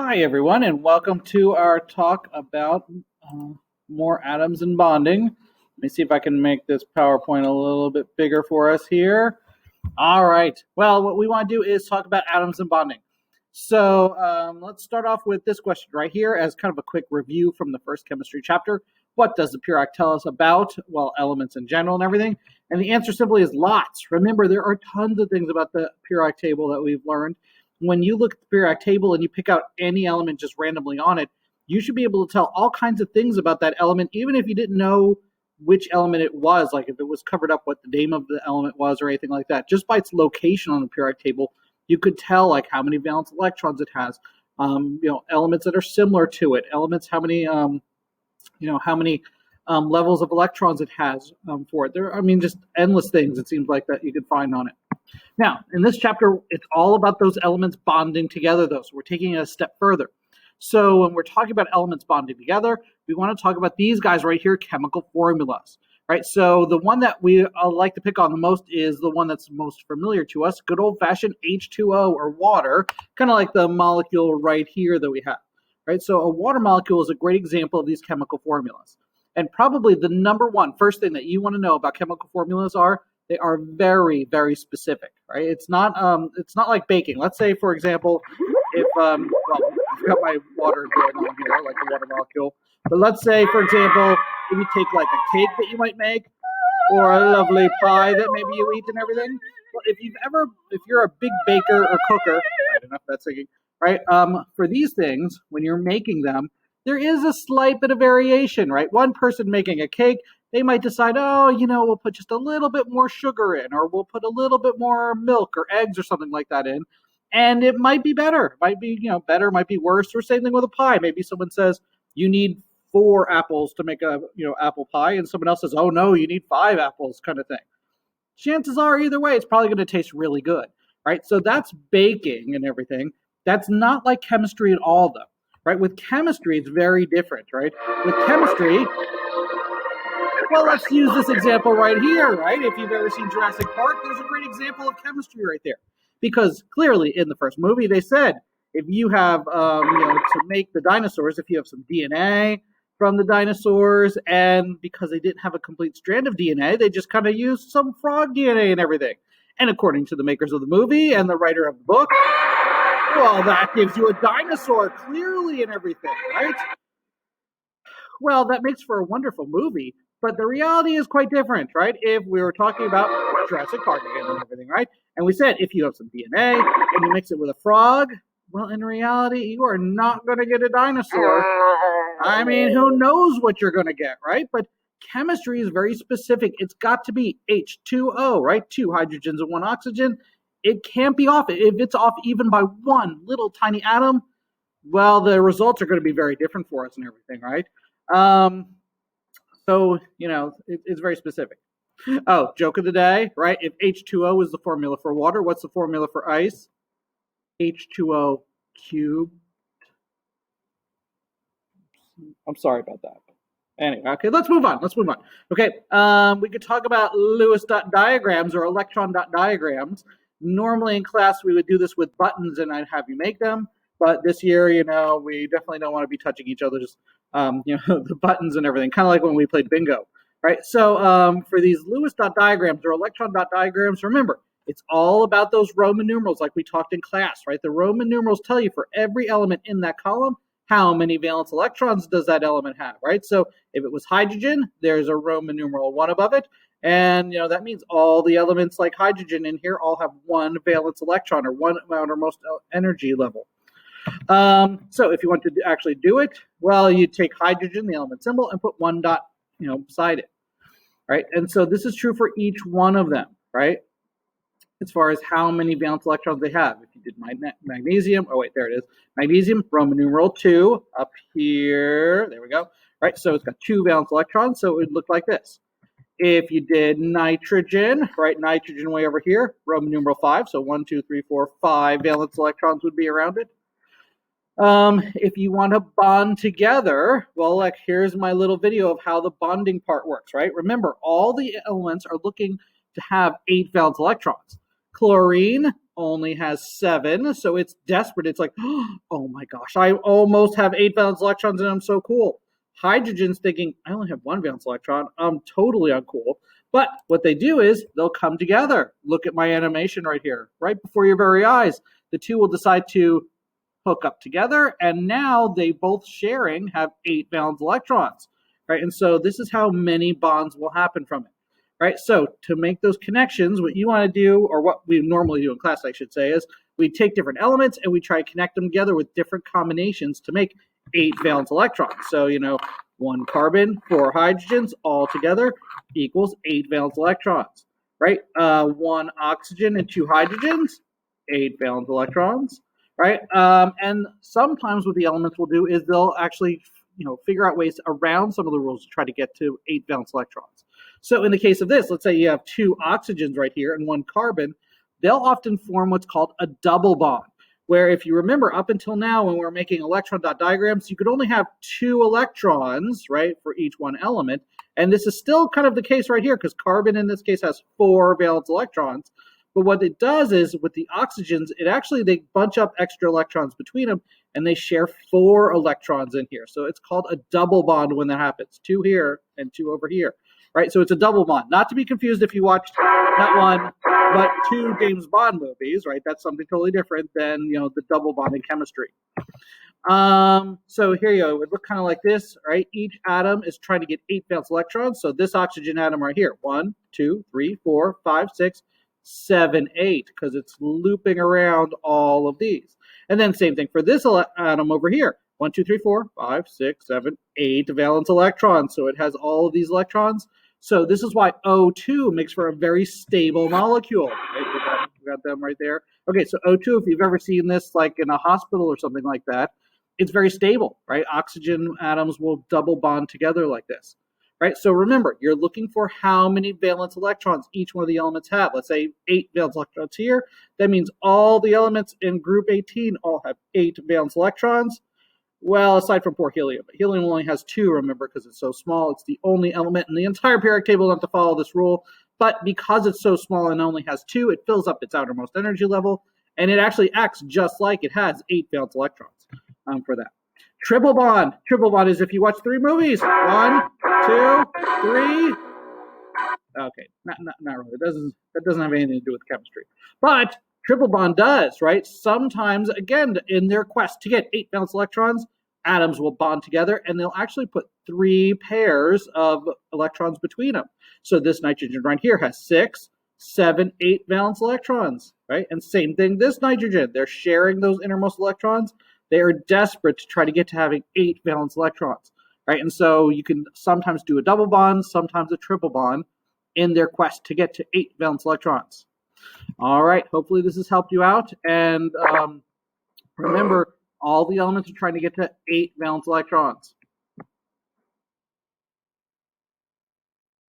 Hi, everyone, and welcome to our talk about uh, more atoms and bonding. Let me see if I can make this PowerPoint a little bit bigger for us here. All right. Well, what we want to do is talk about atoms and bonding. So let's start off with this question right here as kind of a quick review from the first chemistry chapter. What does the periodic tell us about, well, elements in general and everything? And the answer simply is lots. Remember, there are tons of things about the periodic table that we've learned. When you look at the periodic table and you pick out any element just randomly on it, you should be able to tell all kinds of things about that element, even if you didn't know which element it was, like if it was covered up, what the name of the element was, or anything like that. Just by its location on the periodic table, you could tell like how many valence electrons it has. Elements that are similar to it, elements how many levels of electrons it has for it. Just endless things. It seems like that you could find on it. Now, in this chapter, it's all about those elements bonding together, though. So we're taking it a step further. So when we're talking about elements bonding together, we want to talk about these guys right here, chemical formulas. Right. So the one that we like to pick on the most is the one that's most familiar to us, good old-fashioned H2O, or water, kind of like the molecule right here that we have. Right. So a water molecule is a great example of these chemical formulas. And probably the number one first thing that you want to know about chemical formulas are they are very, very specific, right? It's not like baking. Let's say, for example, if I've got my water going on here, like a water molecule. But let's say, for example, if you take like a cake that you might make, or a lovely pie that maybe you eat and everything. Well, if you're a big baker or cooker, I don't know if that's singing, right? For these things, when you're making them, there is a slight bit of variation, right? One person making a cake, they might decide, oh, we'll put just a little bit more sugar in, or we'll put a little bit more milk or eggs or something like that in. And it might be better. It might be, better, might be worse. Or same thing with a pie. Maybe someone says you need 4 apples to make a, apple pie, and someone else says, oh no, you need 5 apples, kind of thing. Chances are either way, it's probably going to taste really good, right? So that's baking and everything. That's not like chemistry at all, though, right? With chemistry, it's very different, right? With chemistry, well, let's use this example right here, right? If you've ever seen Jurassic Park, there's a great example of chemistry right there. Because clearly in the first movie, they said if you have, to make the dinosaurs, if you have some DNA from the dinosaurs, and because they didn't have a complete strand of DNA, they just kind of used some frog DNA and everything. And according to the makers of the movie and the writer of the book, well, that gives you a dinosaur clearly and everything, right? Well, that makes for a wonderful movie, but the reality is quite different, right? If we were talking about Jurassic Park again and everything, right? And we said if you have some DNA and you mix it with a frog, well, in reality, you are not going to get a dinosaur. I mean, who knows what you're going to get, right? But chemistry is very specific. It's got to be H2O, right? 2 hydrogens and 1 oxygen. It can't be off. If it's off even by one little tiny atom, well, the results are going to be very different for us and everything, right? It's very specific. Oh, joke of the day, right? If H2O is the formula for water, what's the formula for ice? H2O cubed. I'm sorry about that. Anyway, okay, let's move on. Okay, we could talk about Lewis dot diagrams or electron dot diagrams. Normally in class, we would do this with buttons and I'd have you make them. But this year, we definitely don't want to be touching each other's, the buttons and everything, kind of like when we played bingo, right? So for these Lewis dot diagrams or electron dot diagrams, remember, it's all about those Roman numerals like we talked in class, right? The Roman numerals tell you for every element in that column, how many valence electrons does that element have, right? So if it was hydrogen, there's a Roman numeral 1 above it. And, that means all the elements like hydrogen in here all have 1 valence electron or 1 outermost energy level. So if you want to actually do it, well, you take hydrogen, the element symbol, and put 1 dot, beside it, right? And so this is true for each one of them, right? As far as how many valence electrons they have. If you did magnesium, oh wait, there it is. Magnesium, Roman numeral 2, up here, there we go, right? So it's got 2 valence electrons, so it would look like this. If you did nitrogen, right, nitrogen way over here, Roman numeral 5, so 1, 2, 3, 4, 5 valence electrons would be around it. If you want to bond together, well, like here's my little video of how the bonding part works, right? Remember, all the elements are looking to have 8 valence electrons. Chlorine only has 7, so it's desperate. It's like, oh my gosh, I almost have 8 valence electrons and I'm so cool. Hydrogen's thinking, I only have 1 valence electron. I'm totally uncool. But what they do is they'll come together. Look at my animation right here, right before your very eyes. The two will decide to hook up together, and now they both sharing have 8 valence electrons, right? And so this is how many bonds will happen from it, right? So to make those connections, what you want to do, or what we normally do in class, I should say, is we take different elements and we try to connect them together with different combinations to make 8 valence electrons. So, 1 carbon, 4 hydrogens all together equals 8 valence electrons, right? 1 oxygen and 2 hydrogens, 8 valence electrons, right? And sometimes what the elements will do is they'll actually, figure out ways around some of the rules to try to get to 8 valence electrons. So in the case of this, let's say you have 2 oxygens right here and 1 carbon, they'll often form what's called a double bond, where if you remember up until now when we're making electron dot diagrams, you could only have 2 electrons, right, for each one element. And this is still kind of the case right here because carbon in this case has 4 valence electrons. But what it does is with the oxygens, they bunch up extra electrons between them and they share 4 electrons in here. So it's called a double bond when that happens. 2 here and 2 over here, right? So it's a double bond. Not to be confused if you watched not 1, but 2 James Bond movies, right? That's something totally different than, the double bond in chemistry. So here you go. It would look kind of like this, right? Each atom is trying to get 8 valence electrons. So this oxygen atom right here, 1, 2, 3, 4, 5, 6, 7, 8, because it's looping around all of these. And then same thing for this atom over here. 1, 2, 3, 4, 5, 6, 7, 8 valence electrons. So it has all of these electrons. So this is why O2 makes for a very stable molecule. Right? We got them right there. Okay, so O2, if you've ever seen this like in a hospital or something like that, it's very stable, right? Oxygen atoms will double bond together like this. Right, so remember, you're looking for how many valence electrons each one of the elements have. Let's say 8 valence electrons here. That means all the elements in group 18 all have 8 valence electrons. Well, aside from poor helium. But helium only has 2, remember, because it's so small. It's the only element in the entire periodic table not to follow this rule. But because it's so small and only has 2, it fills up its outermost energy level. And it actually acts just like it has 8 valence electrons for that. Triple bond. Triple bond is if you watch 3 movies. 1, 2, 3. Okay, not really. That doesn't have anything to do with chemistry. But triple bond does, right? Sometimes, again, in their quest to get 8 valence electrons, atoms will bond together and they'll actually put 3 pairs of electrons between them. So this nitrogen right here has 6, 7, 8 valence electrons, right? And same thing, this nitrogen. They're sharing those innermost electrons. They are desperate to try to get to having 8 valence electrons, right? And so you can sometimes do a double bond, sometimes a triple bond in their quest to get to 8 valence electrons. All right, hopefully this has helped you out. And remember, all the elements are trying to get to 8 valence electrons.